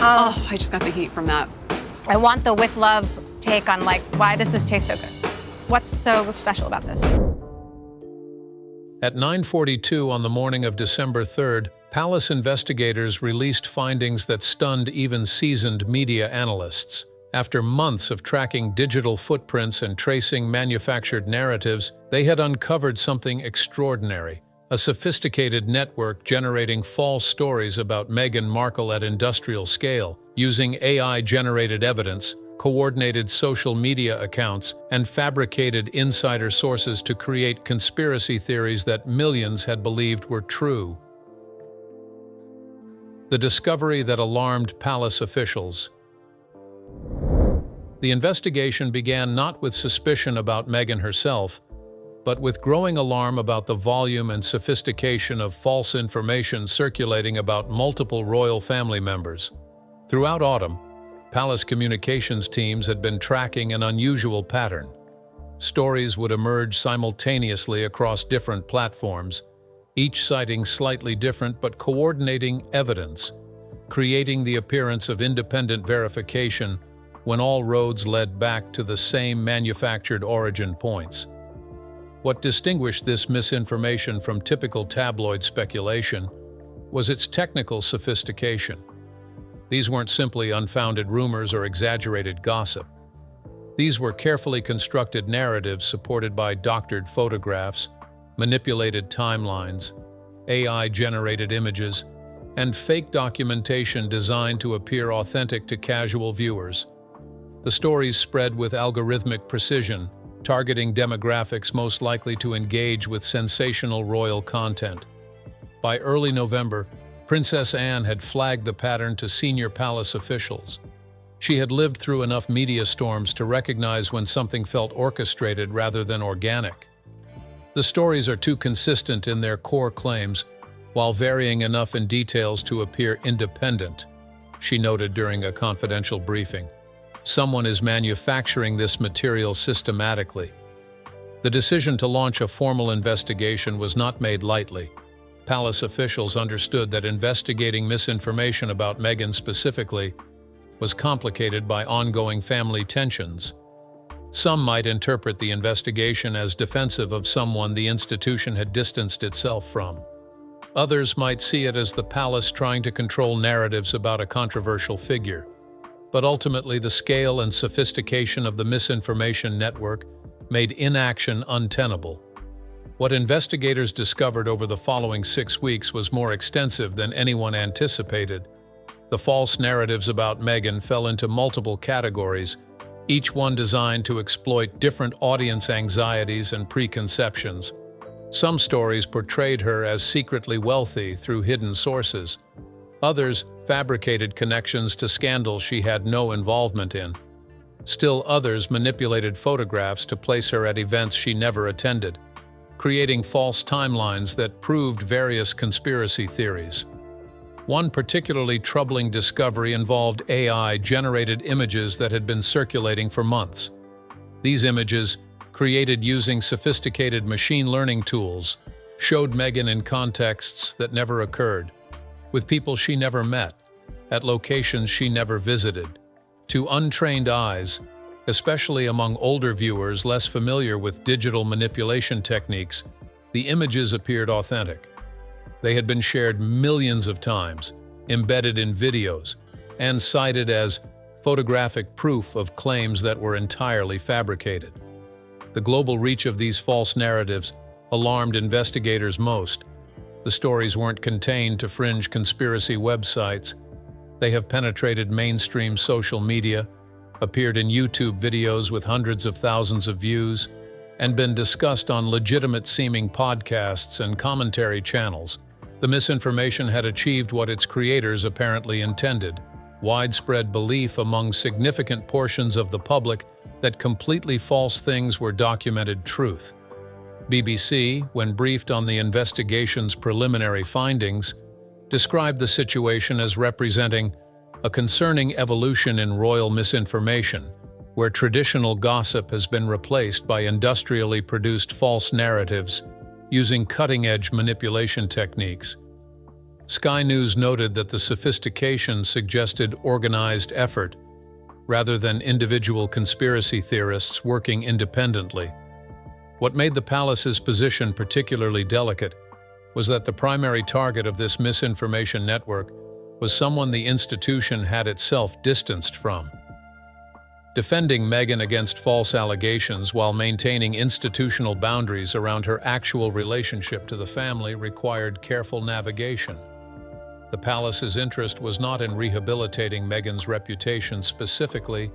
I just got the heat from that. I want the with love take on, like, why does this taste so good? What's so special about this? At 9:42 on the morning of December 3rd, Palace investigators released findings that stunned even seasoned media analysts. After months of tracking digital footprints and tracing manufactured narratives, they had uncovered something extraordinary: a sophisticated network generating false stories about Meghan Markle at industrial scale, using AI-generated evidence, coordinated social media accounts, and fabricated insider sources to create conspiracy theories that millions had believed were true. The discovery that alarmed palace officials. The investigation began not with suspicion about Meghan herself, but with growing alarm about the volume and sophistication of false information circulating about multiple royal family members. Throughout autumn, palace communications teams had been tracking an unusual pattern. Stories would emerge simultaneously across different platforms, each citing slightly different but coordinating evidence, creating the appearance of independent verification when all roads led back to the same manufactured origin points. What distinguished this misinformation from typical tabloid speculation was its technical sophistication. These weren't simply unfounded rumors or exaggerated gossip. These were carefully constructed narratives supported by doctored photographs, manipulated timelines, AI-generated images, and fake documentation designed to appear authentic to casual viewers. The stories spread with algorithmic precision, targeting demographics most likely to engage with sensational royal content. By early November, Princess Anne had flagged the pattern to senior palace officials. She had lived through enough media storms to recognize when something felt orchestrated rather than organic. The stories are too consistent in their core claims, while varying enough in details to appear independent, she noted during a confidential briefing. Someone is manufacturing this material systematically. The decision to launch a formal investigation was not made lightly. Palace officials understood that investigating misinformation about Meghan specifically was complicated by ongoing family tensions. Some might interpret the investigation as defensive of someone the institution had distanced itself from. Others might see it as the palace trying to control narratives about a controversial figure. But ultimately, the scale and sophistication of the misinformation network made inaction untenable. What investigators discovered over the following 6 weeks was more extensive than anyone anticipated. The false narratives about Meghan fell into multiple categories, each one designed to exploit different audience anxieties and preconceptions. Some stories portrayed her as secretly wealthy through hidden sources. Others fabricated connections to scandals she had no involvement in. Still others manipulated photographs to place her at events she never attended, creating false timelines that proved various conspiracy theories. One particularly troubling discovery involved AI-generated images that had been circulating for months. These images, created using sophisticated machine learning tools, showed Meghan in contexts that never occurred, with people she never met, at locations she never visited. To untrained eyes, especially among older viewers less familiar with digital manipulation techniques, the images appeared authentic. They had been shared millions of times, embedded in videos, and cited as photographic proof of claims that were entirely fabricated. The global reach of these false narratives alarmed investigators most. The stories weren't contained to fringe conspiracy websites. They have penetrated mainstream social media, appeared in YouTube videos with hundreds of thousands of views, and been discussed on legitimate-seeming podcasts and commentary channels. The misinformation had achieved what its creators apparently intended: widespread belief among significant portions of the public that completely false things were documented truth. BBC, when briefed on the investigation's preliminary findings, described the situation as representing a concerning evolution in royal misinformation, where traditional gossip has been replaced by industrially produced false narratives using cutting-edge manipulation techniques. Sky News noted that the sophistication suggested organized effort, rather than individual conspiracy theorists working independently. What made the palace's position particularly delicate was that the primary target of this misinformation network was someone the institution had itself distanced from. Defending Meghan against false allegations while maintaining institutional boundaries around her actual relationship to the family required careful navigation. The palace's interest was not in rehabilitating Meghan's reputation specifically,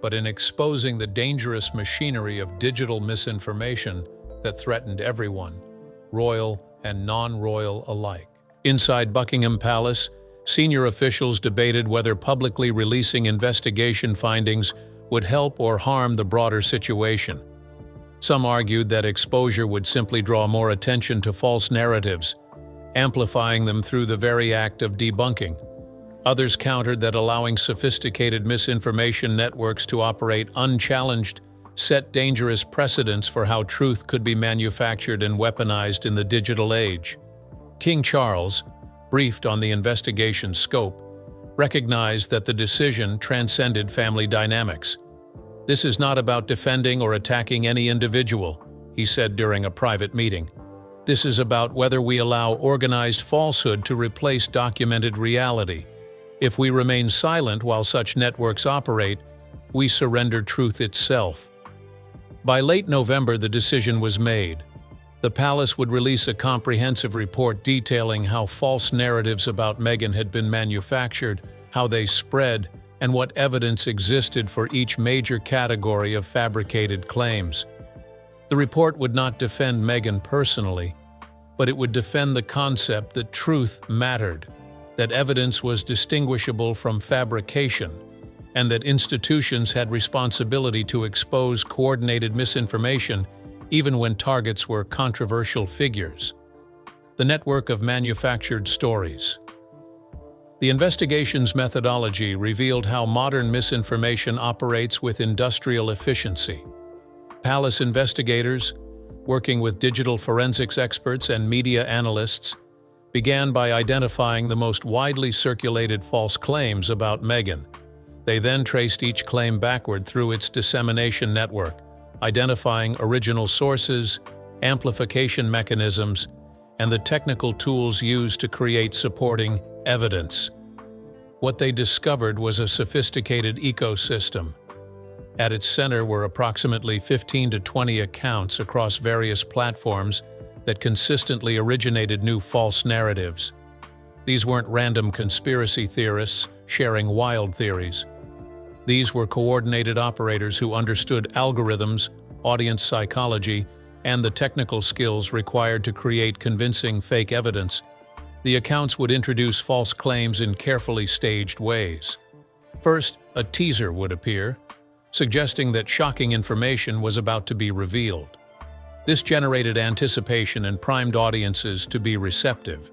but in exposing the dangerous machinery of digital misinformation that threatened everyone, royal and non-royal alike. Inside Buckingham Palace, senior officials debated whether publicly releasing investigation findings would help or harm the broader situation. Some argued that exposure would simply draw more attention to false narratives, amplifying them through the very act of debunking. Others countered that allowing sophisticated misinformation networks to operate unchallenged set dangerous precedents for how truth could be manufactured and weaponized in the digital age. King Charles, briefed on the investigation's scope, recognized that the decision transcended family dynamics. "This is not about defending or attacking any individual," he said during a private meeting. "This is about whether we allow organized falsehood to replace documented reality. If we remain silent while such networks operate, we surrender truth itself." By late November, the decision was made. The palace would release a comprehensive report detailing how false narratives about Meghan had been manufactured, how they spread, and what evidence existed for each major category of fabricated claims. The report would not defend Meghan personally, but it would defend the concept that truth mattered, that evidence was distinguishable from fabrication, and that institutions had responsibility to expose coordinated misinformation even when targets were controversial figures. The network of manufactured stories. The investigation's methodology revealed how modern misinformation operates with industrial efficiency. Palace investigators, working with digital forensics experts and media analysts, began by identifying the most widely circulated false claims about Meghan. They then traced each claim backward through its dissemination network, identifying original sources, amplification mechanisms, and the technical tools used to create supporting evidence. What they discovered was a sophisticated ecosystem. At its center were approximately 15 to 20 accounts across various platforms that consistently originated new false narratives. These weren't random conspiracy theorists sharing wild theories. These were coordinated operators who understood algorithms, audience psychology, and the technical skills required to create convincing fake evidence. The accounts would introduce false claims in carefully staged ways. First, a teaser would appear, suggesting that shocking information was about to be revealed. This generated anticipation and primed audiences to be receptive.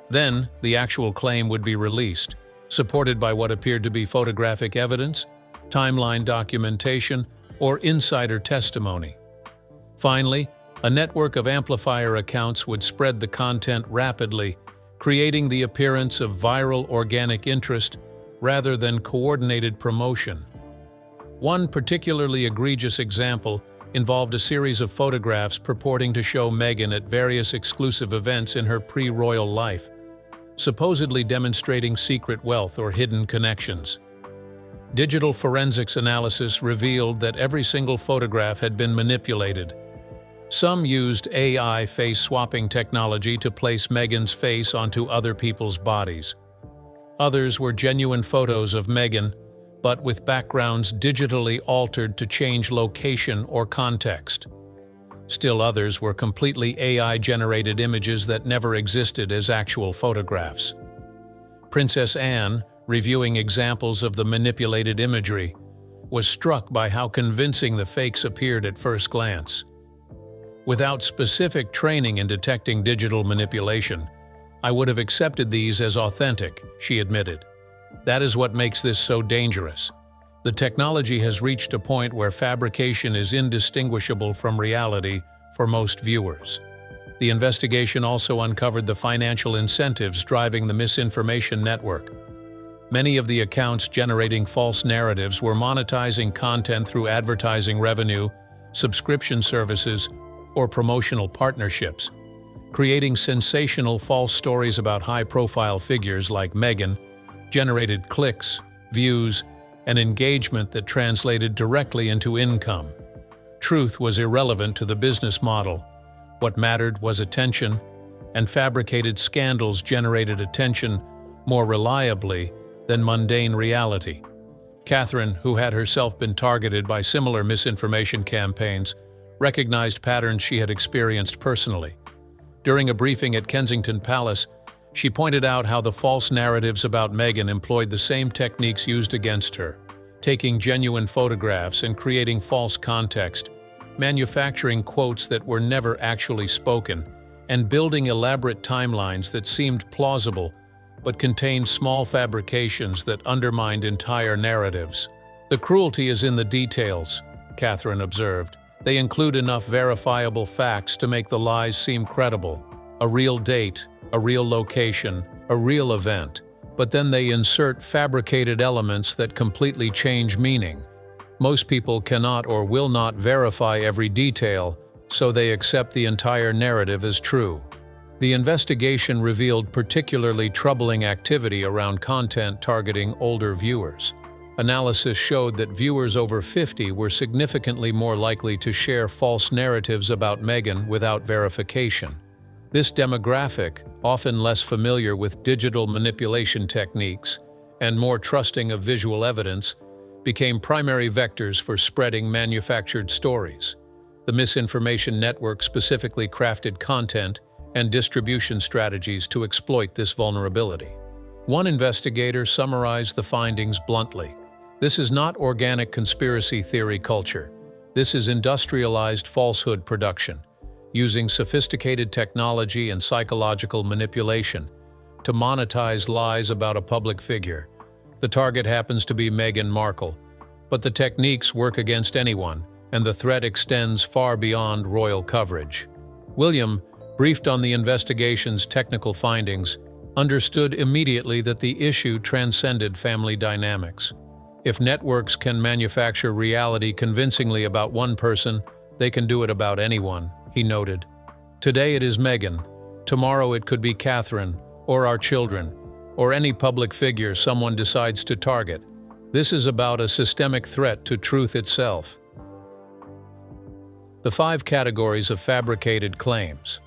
Then, the actual claim would be released, supported by what appeared to be photographic evidence, timeline documentation, or insider testimony. Finally, a network of amplifier accounts would spread the content rapidly, creating the appearance of viral organic interest rather than coordinated promotion. One particularly egregious example involved a series of photographs purporting to show Meghan at various exclusive events in her pre-royal life, supposedly demonstrating secret wealth or hidden connections. Digital forensics analysis revealed that every single photograph had been manipulated. Some used AI face-swapping technology to place Meghan's face onto other people's bodies. Others were genuine photos of Meghan, but with backgrounds digitally altered to change location or context. Still others were completely AI-generated images that never existed as actual photographs. Princess Anne, reviewing examples of the manipulated imagery, was struck by how convincing the fakes appeared at first glance. Without specific training in detecting digital manipulation, I would have accepted these as authentic, she admitted. That is what makes this so dangerous. The technology has reached a point where fabrication is indistinguishable from reality for most viewers. The investigation also uncovered the financial incentives driving the misinformation network. Many of the accounts generating false narratives were monetizing content through advertising revenue, subscription services, or promotional partnerships. Creating sensational false stories about high-profile figures like Meghan generated clicks, views, and engagement that translated directly into income. Truth was irrelevant to the business model. What mattered was attention, and fabricated scandals generated attention more reliably than mundane reality. Catherine, who had herself been targeted by similar misinformation campaigns, recognized patterns she had experienced personally. During a briefing at Kensington Palace, she pointed out how the false narratives about Meghan employed the same techniques used against her, taking genuine photographs and creating false context, manufacturing quotes that were never actually spoken, and building elaborate timelines that seemed plausible but contained small fabrications that undermined entire narratives. "The cruelty is in the details," Catherine observed. "They include enough verifiable facts to make the lies seem credible. A real date, a real location, a real event. But then they insert fabricated elements that completely change meaning. Most people cannot or will not verify every detail, so they accept the entire narrative as true." The investigation revealed particularly troubling activity around content targeting older viewers. Analysis showed that viewers over 50 were significantly more likely to share false narratives about Meghan without verification. This demographic, often less familiar with digital manipulation techniques and more trusting of visual evidence, became primary vectors for spreading manufactured stories. The misinformation network specifically crafted content and distribution strategies to exploit this vulnerability. One investigator summarized the findings bluntly. "This is not organic conspiracy theory culture. This is industrialized falsehood production, using sophisticated technology and psychological manipulation to monetize lies about a public figure. The target happens to be Meghan Markle, but the techniques work against anyone, and the threat extends far beyond royal coverage." William, briefed on the investigation's technical findings, understood immediately that the issue transcended family dynamics. If networks can manufacture reality convincingly about one person, they can do it about anyone, he noted. "Today it is Meghan. Tomorrow it could be Catherine, or our children, or any public figure someone decides to target. This is about a systemic threat to truth itself." The 5 categories of fabricated claims.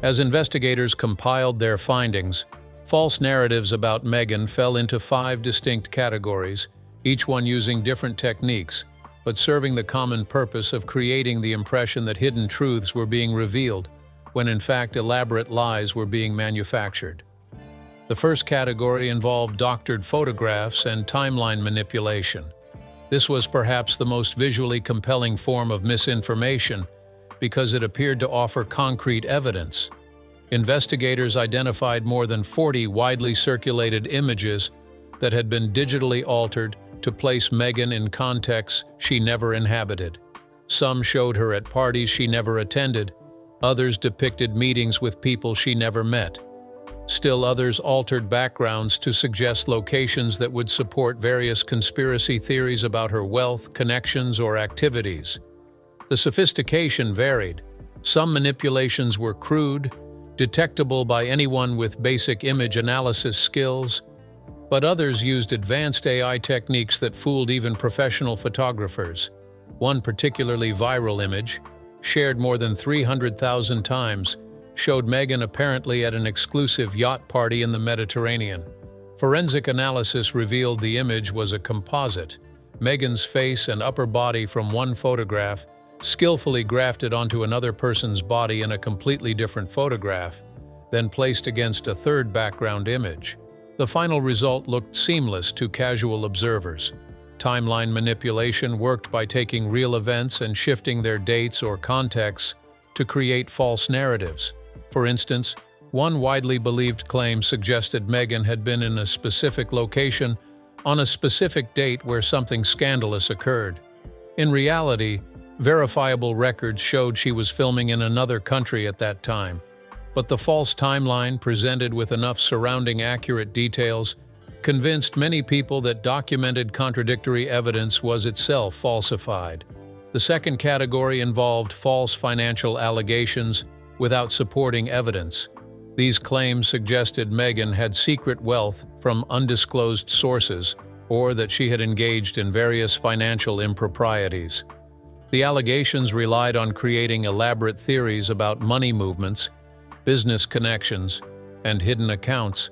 As investigators compiled their findings, false narratives about Meghan fell into 5 distinct categories, each one using different techniques, but serving the common purpose of creating the impression that hidden truths were being revealed, when in fact elaborate lies were being manufactured. The first category involved doctored photographs and timeline manipulation. This was perhaps the most visually compelling form of misinformation because it appeared to offer concrete evidence. Investigators identified more than 40 widely circulated images that had been digitally altered to place Meghan in contexts she never inhabited. Some showed her at parties she never attended, others depicted meetings with people she never met. Still others altered backgrounds to suggest locations that would support various conspiracy theories about her wealth, connections, or activities. The sophistication varied. Some manipulations were crude, detectable by anyone with basic image analysis skills, but others used advanced AI techniques that fooled even professional photographers. One particularly viral image, shared more than 300,000 times, showed Meghan apparently at an exclusive yacht party in the Mediterranean. Forensic analysis revealed the image was a composite, Meghan's face and upper body from one photograph, skillfully grafted onto another person's body in a completely different photograph, then placed against a third background image. The final result looked seamless to casual observers. Timeline manipulation worked by taking real events and shifting their dates or contexts to create false narratives. For instance, one widely believed claim suggested Meghan had been in a specific location on a specific date where something scandalous occurred. In reality, Verifiable records showed she was filming in another country at that time, but the false timeline, presented with enough surrounding accurate details, convinced many people that documented contradictory evidence was itself falsified. The second category involved false financial allegations without supporting evidence. These claims suggested Meghan had secret wealth from undisclosed sources or that she had engaged in various financial improprieties. The allegations relied on creating elaborate theories about money movements, business connections, and hidden accounts,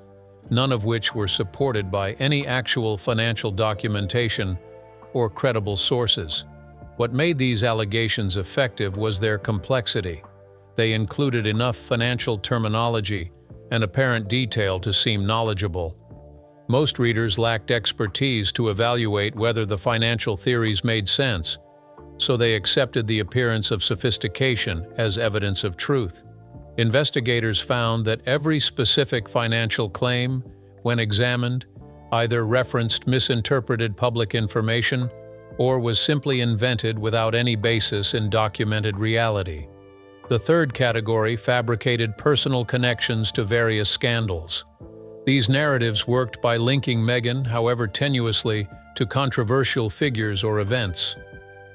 none of which were supported by any actual financial documentation or credible sources. What made these allegations effective was their complexity. They included enough financial terminology and apparent detail to seem knowledgeable. Most readers lacked expertise to evaluate whether the financial theories made sense, so they accepted the appearance of sophistication as evidence of truth. Investigators found that every specific financial claim, when examined, either referenced misinterpreted public information or was simply invented without any basis in documented reality. The third category fabricated personal connections to various scandals. These narratives worked by linking Meghan, however tenuously, to controversial figures or events,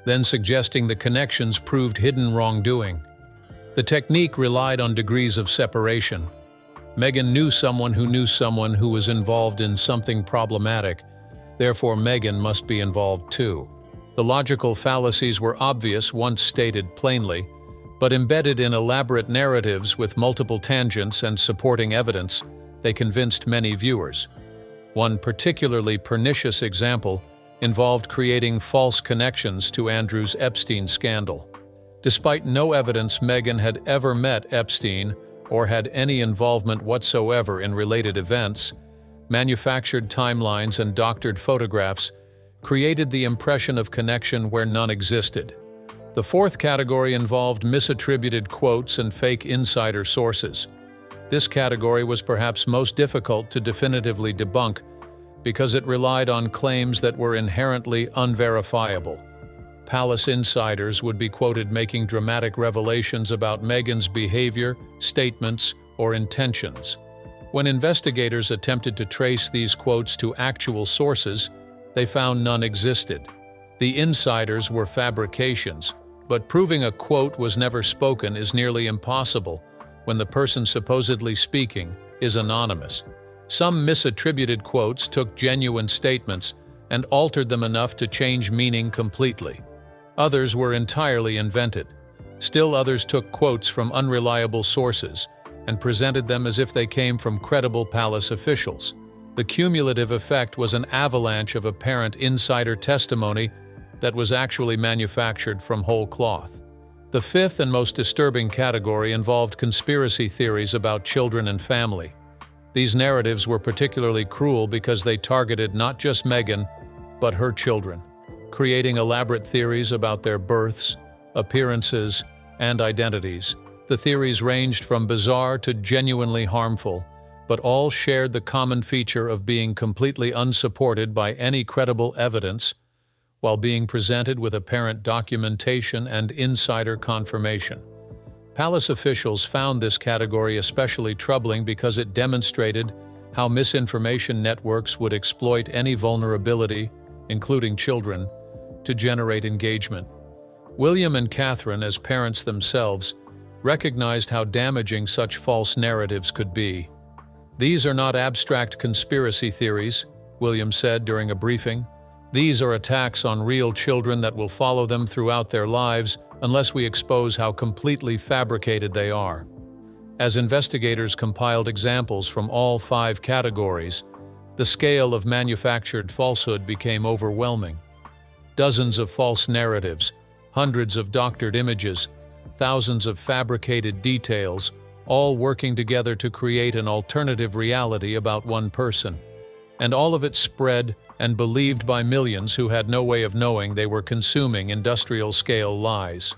then suggesting the connections proved hidden wrongdoing. The technique relied on degrees of separation. Meghan knew someone who was involved in something problematic, therefore Meghan must be involved too. The logical fallacies were obvious once stated plainly, but embedded in elaborate narratives with multiple tangents and supporting evidence, they convinced many viewers. One particularly pernicious example involved creating false connections to Andrew's Epstein scandal. Despite no evidence Meghan had ever met Epstein or had any involvement whatsoever in related events, manufactured timelines and doctored photographs created the impression of connection where none existed. The fourth category involved misattributed quotes and fake insider sources. This category was perhaps most difficult to definitively debunk because it relied on claims that were inherently unverifiable. Palace insiders would be quoted making dramatic revelations about Meghan's behavior, statements, or intentions. When investigators attempted to trace these quotes to actual sources, they found none existed. The insiders were fabrications, but proving a quote was never spoken is nearly impossible when the person supposedly speaking is anonymous. Some misattributed quotes took genuine statements and altered them enough to change meaning completely. Others were entirely invented. Still others took quotes from unreliable sources and presented them as if they came from credible palace officials. The cumulative effect was an avalanche of apparent insider testimony that was actually manufactured from whole cloth. The fifth and most disturbing category involved conspiracy theories about children and family. These narratives were particularly cruel because they targeted not just Meghan, but her children, creating elaborate theories about their births, appearances, and identities. The theories ranged from bizarre to genuinely harmful, but all shared the common feature of being completely unsupported by any credible evidence, while being presented with apparent documentation and insider confirmation. Palace officials found this category especially troubling because it demonstrated how misinformation networks would exploit any vulnerability, including children, to generate engagement. William and Catherine, as parents themselves, recognized how damaging such false narratives could be. "These are not abstract conspiracy theories," William said during a briefing. "These are attacks on real children that will follow them throughout their lives unless we expose how completely fabricated they are." As investigators compiled examples from all 5 categories, the scale of manufactured falsehood became overwhelming. Dozens of false narratives, hundreds of doctored images, thousands of fabricated details, all working together to create an alternative reality about one person. And all of it spread and believed by millions who had no way of knowing they were consuming industrial-scale lies.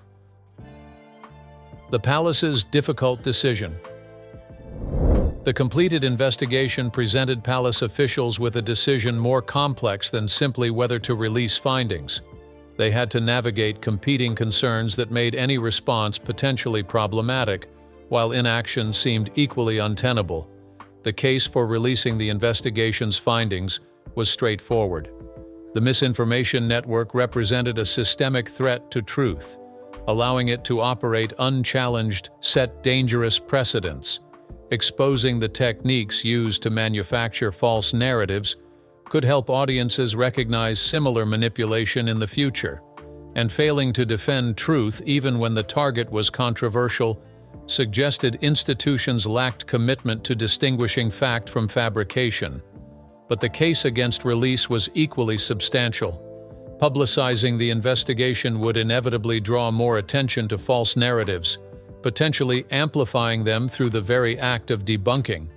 The palace's difficult decision. The completed investigation presented palace officials with a decision more complex than simply whether to release findings. They had to navigate competing concerns that made any response potentially problematic, while inaction seemed equally untenable. The case for releasing the investigation's findings was straightforward. The misinformation network represented a systemic threat to truth, allowing it to operate unchallenged, set dangerous precedents. Exposing the techniques used to manufacture false narratives could help audiences recognize similar manipulation in the future, and failing to defend truth even when the target was controversial suggested institutions lacked commitment to distinguishing fact from fabrication. But the case against release was equally substantial. Publicizing the investigation would inevitably draw more attention to false narratives, potentially amplifying them through the very act of debunking.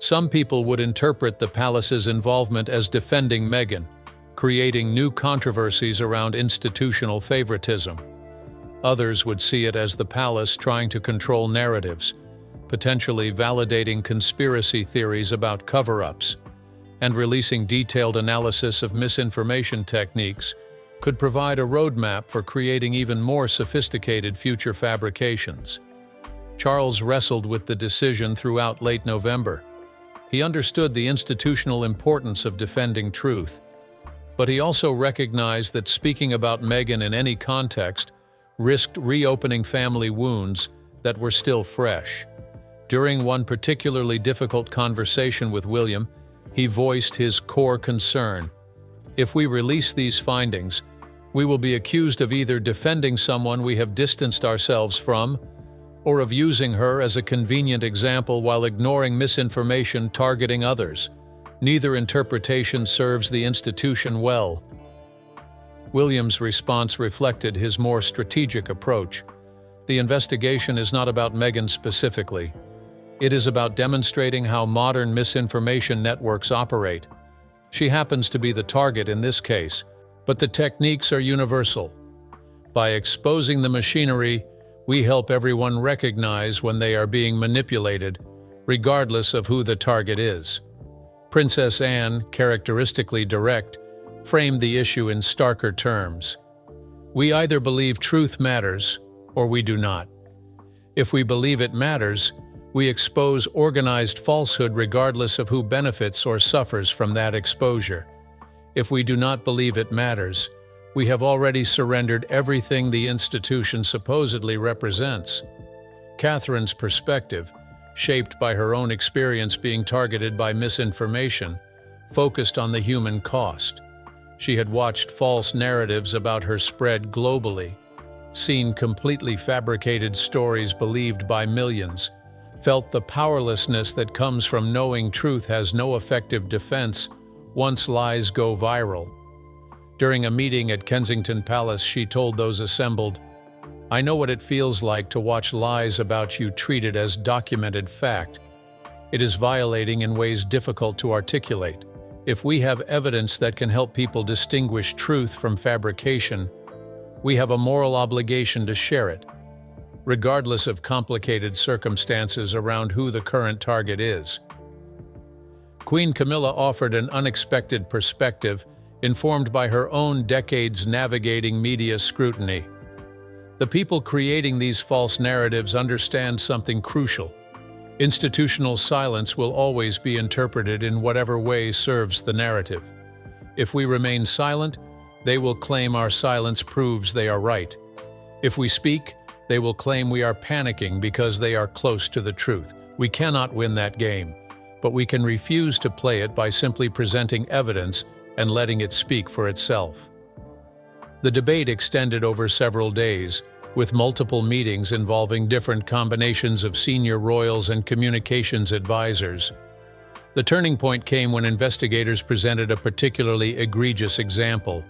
Some people would interpret the palace's involvement as defending Meghan, creating new controversies around institutional favoritism. Others would see it as the palace trying to control narratives, potentially validating conspiracy theories about cover-ups, and releasing detailed analysis of misinformation techniques could provide a roadmap for creating even more sophisticated future fabrications. Charles wrestled with the decision throughout late November. He understood the institutional importance of defending truth, but he also recognized that speaking about Meghan in any context risked reopening family wounds that were still fresh. During one particularly difficult conversation with William, he voiced his core concern. If we release these findings, we will be accused of either defending someone we have distanced ourselves from, or of using her as a convenient example while ignoring misinformation targeting others. Neither interpretation serves the institution well. William's response reflected his more strategic approach. The investigation is not about Meghan specifically. It is about demonstrating how modern misinformation networks operate. She happens to be the target in this case, but the techniques are universal. By exposing the machinery, we help everyone recognize when they are being manipulated, regardless of who the target is. Princess Anne, characteristically direct, framed the issue in starker terms. We either believe truth matters, or we do not. If we believe it matters, we expose organized falsehood regardless of who benefits or suffers from that exposure. If we do not believe it matters, we have already surrendered everything the institution supposedly represents. Catherine's perspective, shaped by her own experience being targeted by misinformation, focused on the human cost. She had watched false narratives about her spread globally, seen completely fabricated stories believed by millions, felt the powerlessness that comes from knowing truth has no effective defense once lies go viral. During a meeting at Kensington Palace, she told those assembled, "I know what it feels like to watch lies about you treated as documented fact. It is violating in ways difficult to articulate. If we have evidence that can help people distinguish truth from fabrication, we have a moral obligation to share it, regardless of complicated circumstances around who the current target is." Queen Camilla offered an unexpected perspective, informed by her own decades navigating media scrutiny. The people creating these false narratives understand something crucial. Institutional silence will always be interpreted in whatever way serves the narrative. If we remain silent, they will claim our silence proves they are right. If we speak, they will claim we are panicking because they are close to the truth. We cannot win that game, but we can refuse to play it by simply presenting evidence and letting it speak for itself. The debate extended over several days, with multiple meetings involving different combinations of senior royals and communications advisors. The turning point came when investigators presented a particularly egregious example: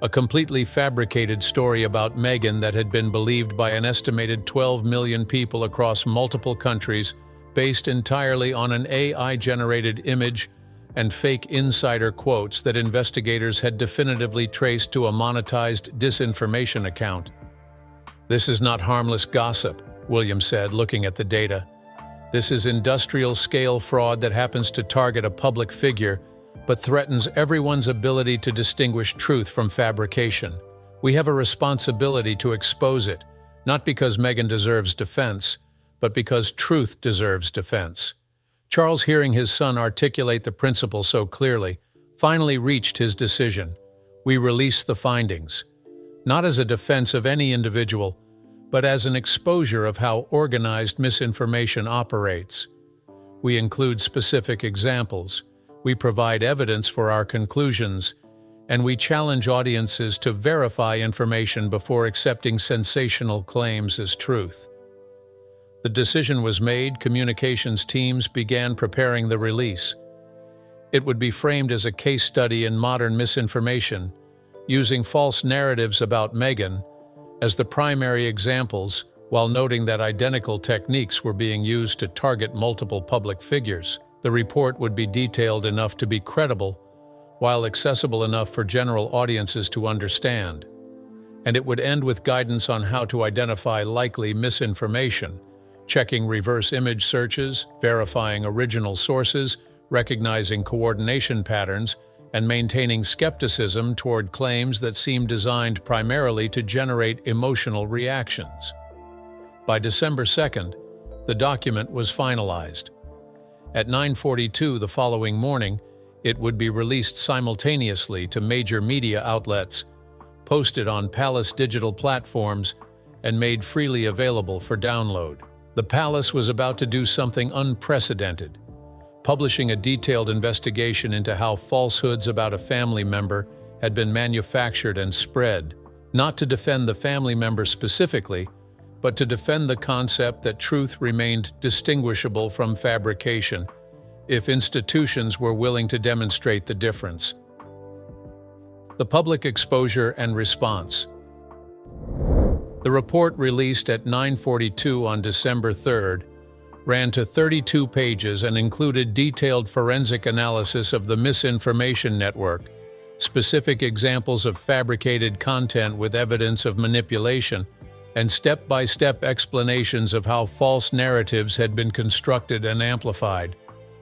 a completely fabricated story about Meghan that had been believed by an estimated 12 million people across multiple countries, based entirely on an AI-generated image and fake insider quotes that investigators had definitively traced to a monetized disinformation account. "This is not harmless gossip," William said, looking at the data. "This is industrial-scale fraud that happens to target a public figure, but threatens everyone's ability to distinguish truth from fabrication. We have a responsibility to expose it, not because Meghan deserves defense, but because truth deserves defense. Charles, hearing his son articulate the principle so clearly, finally reached his decision. We release the findings, not as a defense of any individual, but as an exposure of how organized misinformation operates. We include specific examples, we provide evidence for our conclusions, and we challenge audiences to verify information before accepting sensational claims as truth. The decision was made, communications teams began preparing the release. It would be framed as a case study in modern misinformation, using false narratives about Meghan as the primary examples, while noting that identical techniques were being used to target multiple public figures. The report would be detailed enough to be credible, while accessible enough for general audiences to understand. And it would end with guidance on how to identify likely misinformation, checking reverse image searches, verifying original sources, recognizing coordination patterns, and maintaining skepticism toward claims that seem designed primarily to generate emotional reactions. By December 2nd, the document was finalized. At 9:42 the following morning, it would be released simultaneously to major media outlets, posted on Palace digital platforms, and made freely available for download. The Palace was about to do something unprecedented, publishing a detailed investigation into how falsehoods about a family member had been manufactured and spread, not to defend the family member specifically, but to defend the concept that truth remained distinguishable from fabrication, if institutions were willing to demonstrate the difference. The public exposure and response. The report, released at 9:42 on December 3rd, ran to 32 pages and included detailed forensic analysis of the misinformation network, specific examples of fabricated content with evidence of manipulation, and step-by-step explanations of how false narratives had been constructed and amplified.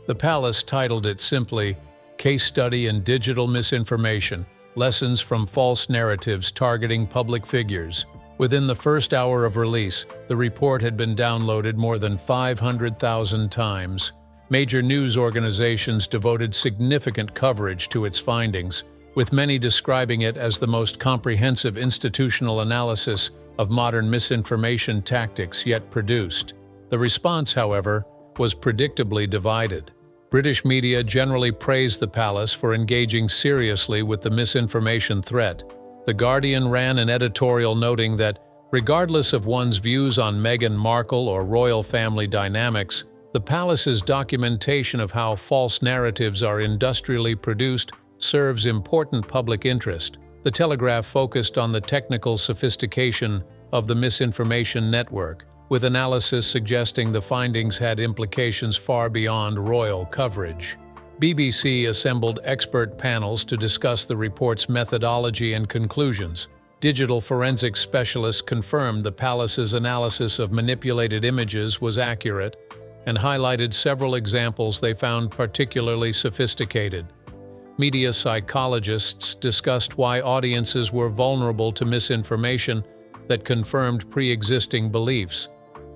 The Palace titled it simply, Case Study in Digital Misinformation, Lessons from False Narratives Targeting Public Figures. Within the first hour of release, the report had been downloaded more than 500,000 times. Major news organizations devoted significant coverage to its findings, with many describing it as the most comprehensive institutional analysis of modern misinformation tactics yet produced. The response, however, was predictably divided. British media generally praised the Palace for engaging seriously with the misinformation threat. The Guardian ran an editorial noting that, regardless of one's views on Meghan Markle or royal family dynamics, the Palace's documentation of how false narratives are industrially produced serves important public interest. The Telegraph focused on the technical sophistication of the misinformation network, with analysis suggesting the findings had implications far beyond royal coverage. BBC assembled expert panels to discuss the report's methodology and conclusions. Digital forensics specialists confirmed the Palace's analysis of manipulated images was accurate and highlighted several examples they found particularly sophisticated. Media psychologists discussed why audiences were vulnerable to misinformation that confirmed pre-existing beliefs,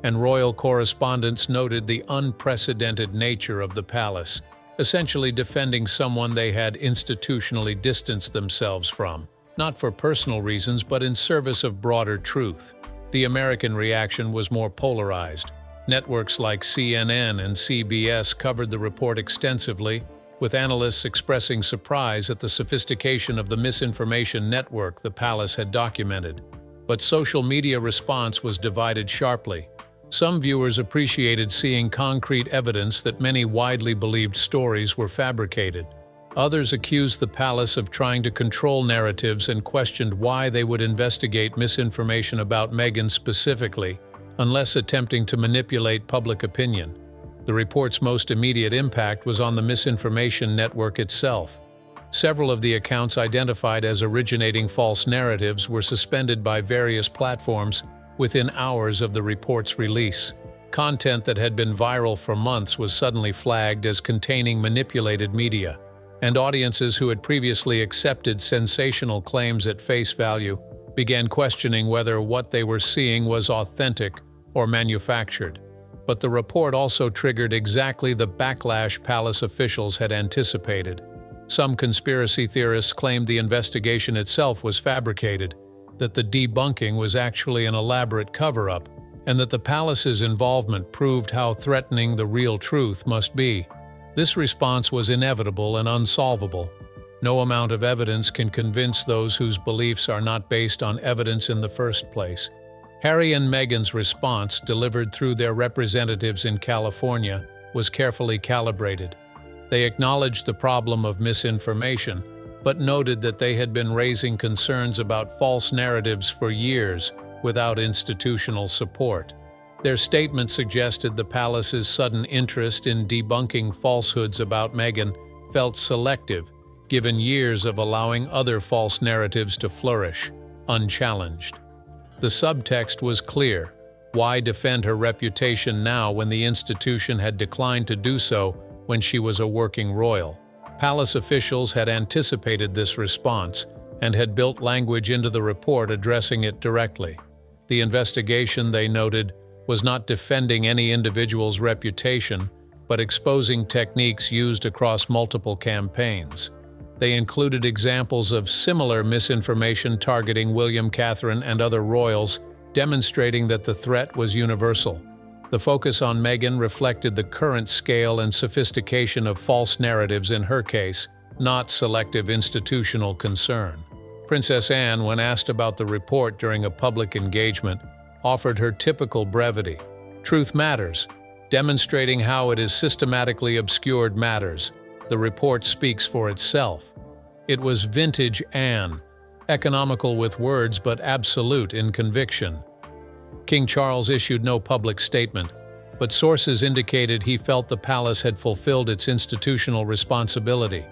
and royal correspondents noted the unprecedented nature of the Palace, essentially defending someone they had institutionally distanced themselves from, not for personal reasons but in service of broader truth. The American reaction was more polarized. Networks like CNN and CBS covered the report extensively, with analysts expressing surprise at the sophistication of the misinformation network the Palace had documented. But social media response was divided sharply. Some viewers appreciated seeing concrete evidence that many widely believed stories were fabricated. Others accused the Palace of trying to control narratives and questioned why they would investigate misinformation about Meghan specifically, unless attempting to manipulate public opinion. The report's most immediate impact was on the misinformation network itself. Several of the accounts identified as originating false narratives were suspended by various platforms within hours of the report's release. Content that had been viral for months was suddenly flagged as containing manipulated media, and audiences who had previously accepted sensational claims at face value began questioning whether what they were seeing was authentic or manufactured. But the report also triggered exactly the backlash palace officials had anticipated. Some conspiracy theorists claimed the investigation itself was fabricated, that the debunking was actually an elaborate cover-up, and that the palace's involvement proved how threatening the real truth must be. This response was inevitable and unsolvable. No amount of evidence can convince those whose beliefs are not based on evidence in the first place. Harry and Meghan's response, delivered through their representatives in California, was carefully calibrated. They acknowledged the problem of misinformation, but noted that they had been raising concerns about false narratives for years without institutional support. Their statement suggested the palace's sudden interest in debunking falsehoods about Meghan felt selective, given years of allowing other false narratives to flourish, unchallenged. The subtext was clear. Why defend her reputation now when the institution had declined to do so when she was a working royal? Palace officials had anticipated this response and had built language into the report addressing it directly. The investigation, they noted, was not defending any individual's reputation, but exposing techniques used across multiple campaigns. They included examples of similar misinformation targeting William, Catherine, and other royals, demonstrating that the threat was universal. The focus on Meghan reflected the current scale and sophistication of false narratives in her case, not selective institutional concern. Princess Anne, when asked about the report during a public engagement, offered her typical brevity. Truth matters, demonstrating how it is systematically obscured matters. The report speaks for itself. It was vintage Anne, economical with words but absolute in conviction. King Charles issued no public statement, but sources indicated he felt the palace had fulfilled its institutional responsibility.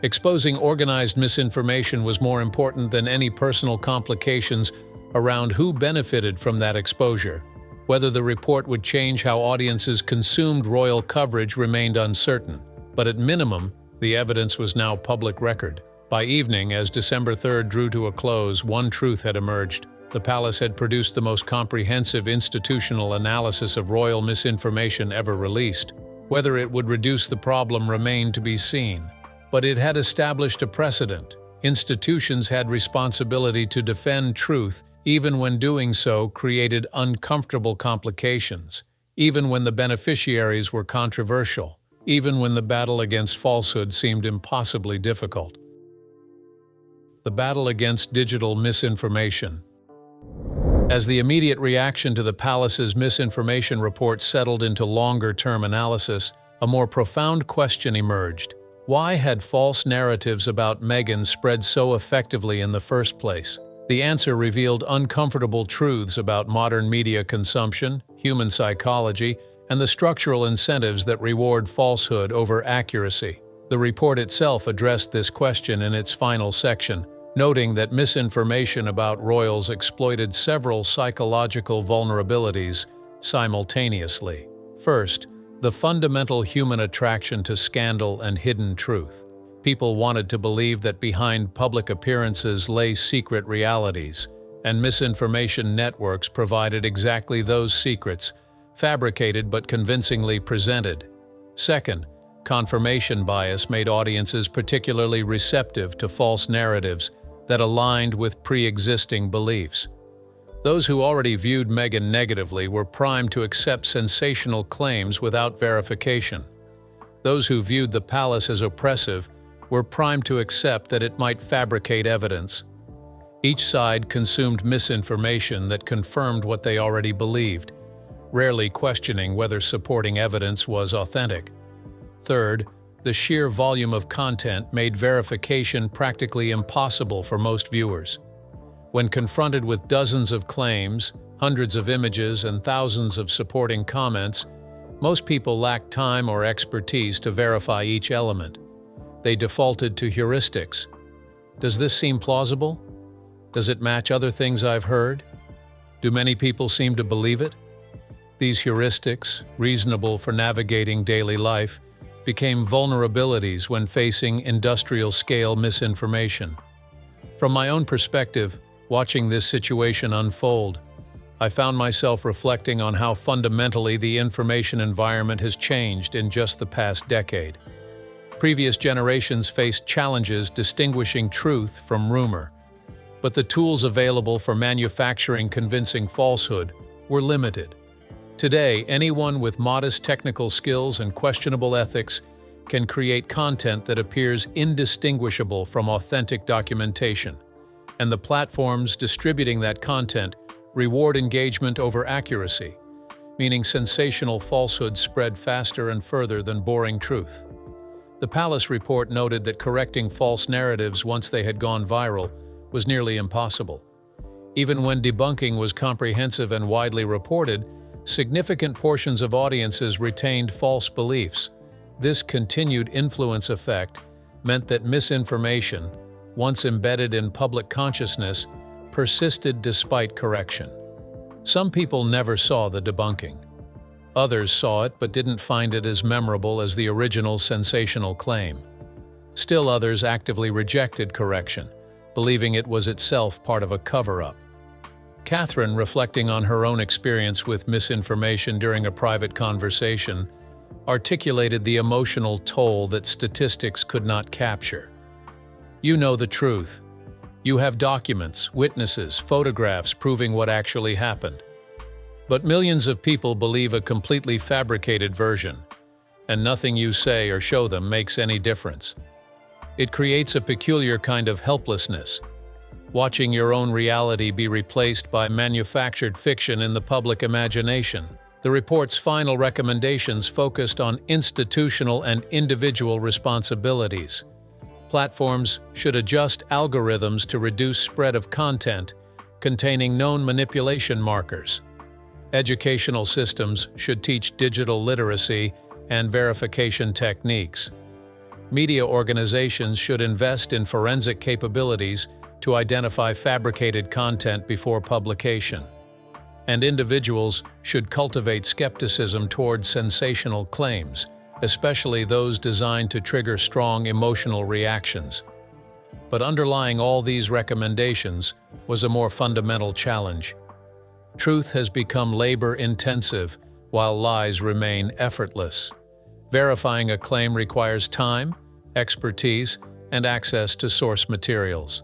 Exposing organized misinformation was more important than any personal complications around who benefited from that exposure. Whether the report would change how audiences consumed royal coverage remained uncertain, but at minimum, the evidence was now public record. By evening, as December 3rd drew to a close, one truth had emerged. The palace had produced the most comprehensive institutional analysis of royal misinformation ever released. Whether it would reduce the problem remained to be seen. But it had established a precedent. Institutions had responsibility to defend truth, even when doing so created uncomfortable complications, even when the beneficiaries were controversial, even when the battle against falsehood seemed impossibly difficult. The battle against digital misinformation. As the immediate reaction to the palace's misinformation report settled into longer-term analysis, a more profound question emerged. Why had false narratives about Meghan spread so effectively in the first place? The answer revealed uncomfortable truths about modern media consumption, human psychology, and the structural incentives that reward falsehood over accuracy. The report itself addressed this question in its final section, noting that misinformation about royals exploited several psychological vulnerabilities simultaneously. First, the fundamental human attraction to scandal and hidden truth. People wanted to believe that behind public appearances lay secret realities, and misinformation networks provided exactly those secrets, fabricated but convincingly presented. Second, confirmation bias made audiences particularly receptive to false narratives that aligned with pre-existing beliefs. Those who already viewed Meghan negatively were primed to accept sensational claims without verification. Those who viewed the palace as oppressive were primed to accept that it might fabricate evidence. Each side consumed misinformation that confirmed what they already believed, rarely questioning whether supporting evidence was authentic. Third, the sheer volume of content made verification practically impossible for most viewers. When confronted with dozens of claims, hundreds of images, and thousands of supporting comments, most people lacked time or expertise to verify each element. They defaulted to heuristics. Does this seem plausible? Does it match other things I've heard? Do many people seem to believe it? These heuristics, reasonable for navigating daily life, became vulnerabilities when facing industrial-scale misinformation. From my own perspective, Watching this situation unfold, I found myself reflecting on how fundamentally the information environment has changed in just the past decade. Previous generations faced challenges distinguishing truth from rumor, but the tools available for manufacturing convincing falsehood were limited. Today, anyone with modest technical skills and questionable ethics can create content that appears indistinguishable from authentic documentation, and the platforms distributing that content reward engagement over accuracy, meaning sensational falsehoods spread faster and further than boring truth. The Palace report noted that correcting false narratives once they had gone viral was nearly impossible. Even when debunking was comprehensive and widely reported, significant portions of audiences retained false beliefs. This continued influence effect meant that misinformation, once embedded in public consciousness, persisted despite correction. Some people never saw the debunking. Others saw it but didn't find it as memorable as the original sensational claim. Still others actively rejected correction, believing it was itself part of a cover-up. Catherine, reflecting on her own experience with misinformation during a private conversation, articulated the emotional toll that statistics could not capture. "You know the truth. You have documents, witnesses, photographs proving what actually happened. But millions of people believe a completely fabricated version, and nothing you say or show them makes any difference. It creates a peculiar kind of helplessness, watching your own reality be replaced by manufactured fiction in the public imagination." The report's final recommendations focused on institutional and individual responsibilities. Platforms should adjust algorithms to reduce spread of content containing known manipulation markers. Educational systems should teach digital literacy and verification techniques. Media organizations should invest in forensic capabilities to identify fabricated content before publication. And individuals should cultivate skepticism toward sensational claims, especially those designed to trigger strong emotional reactions. But underlying all these recommendations was a more fundamental challenge. Truth has become labor-intensive, while lies remain effortless. Verifying a claim requires time, expertise, and access to source materials.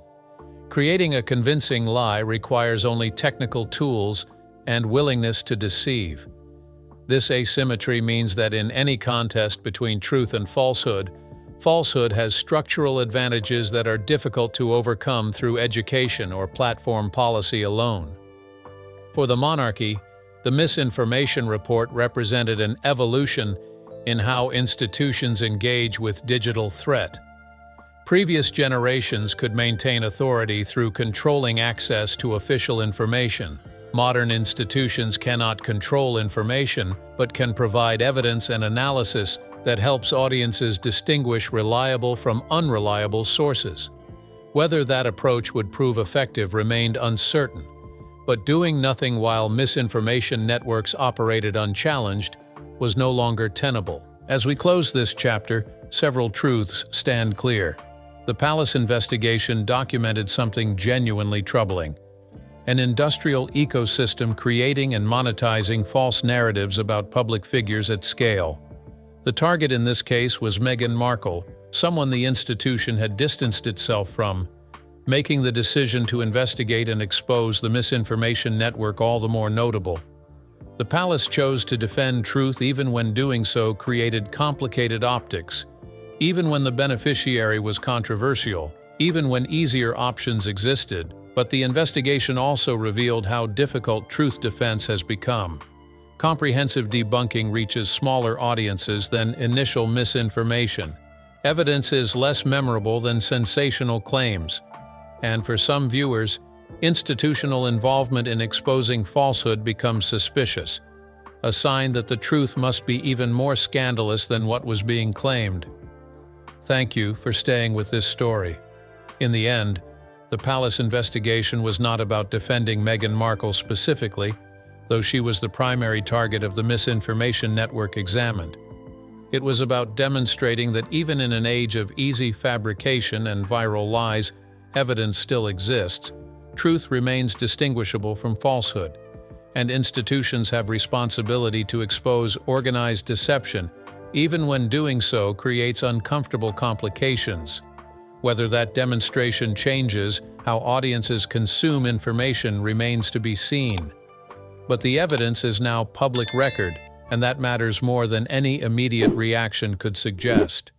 Creating a convincing lie requires only technical tools and willingness to deceive. This asymmetry means that in any contest between truth and falsehood, falsehood has structural advantages that are difficult to overcome through education or platform policy alone. For the monarchy, the misinformation report represented an evolution in how institutions engage with digital threat. Previous generations could maintain authority through controlling access to official information. Modern institutions cannot control information, but can provide evidence and analysis that helps audiences distinguish reliable from unreliable sources. Whether that approach would prove effective remained uncertain, but doing nothing while misinformation networks operated unchallenged was no longer tenable. As we close this chapter, several truths stand clear. The Palace investigation documented something genuinely troubling: an industrial ecosystem creating and monetizing false narratives about public figures at scale. The target in this case was Meghan Markle, someone the institution had distanced itself from, making the decision to investigate and expose the misinformation network all the more notable. The Palace chose to defend truth even when doing so created complicated optics, even when the beneficiary was controversial, even when easier options existed. But the investigation also revealed how difficult truth defense has become. Comprehensive debunking reaches smaller audiences than initial misinformation. Evidence is less memorable than sensational claims. And for some viewers, institutional involvement in exposing falsehood becomes suspicious, a sign that the truth must be even more scandalous than what was being claimed. Thank you for staying with this story. In the end, the Palace investigation was not about defending Meghan Markle specifically, though she was the primary target of the misinformation network examined. It was about demonstrating that even in an age of easy fabrication and viral lies, evidence still exists. truth remains distinguishable from falsehood, and institutions have responsibility to expose organized deception, even when doing so creates uncomfortable complications. Whether that demonstration changes how audiences consume information remains to be seen. But the evidence is now public record, and that matters more than any immediate reaction could suggest.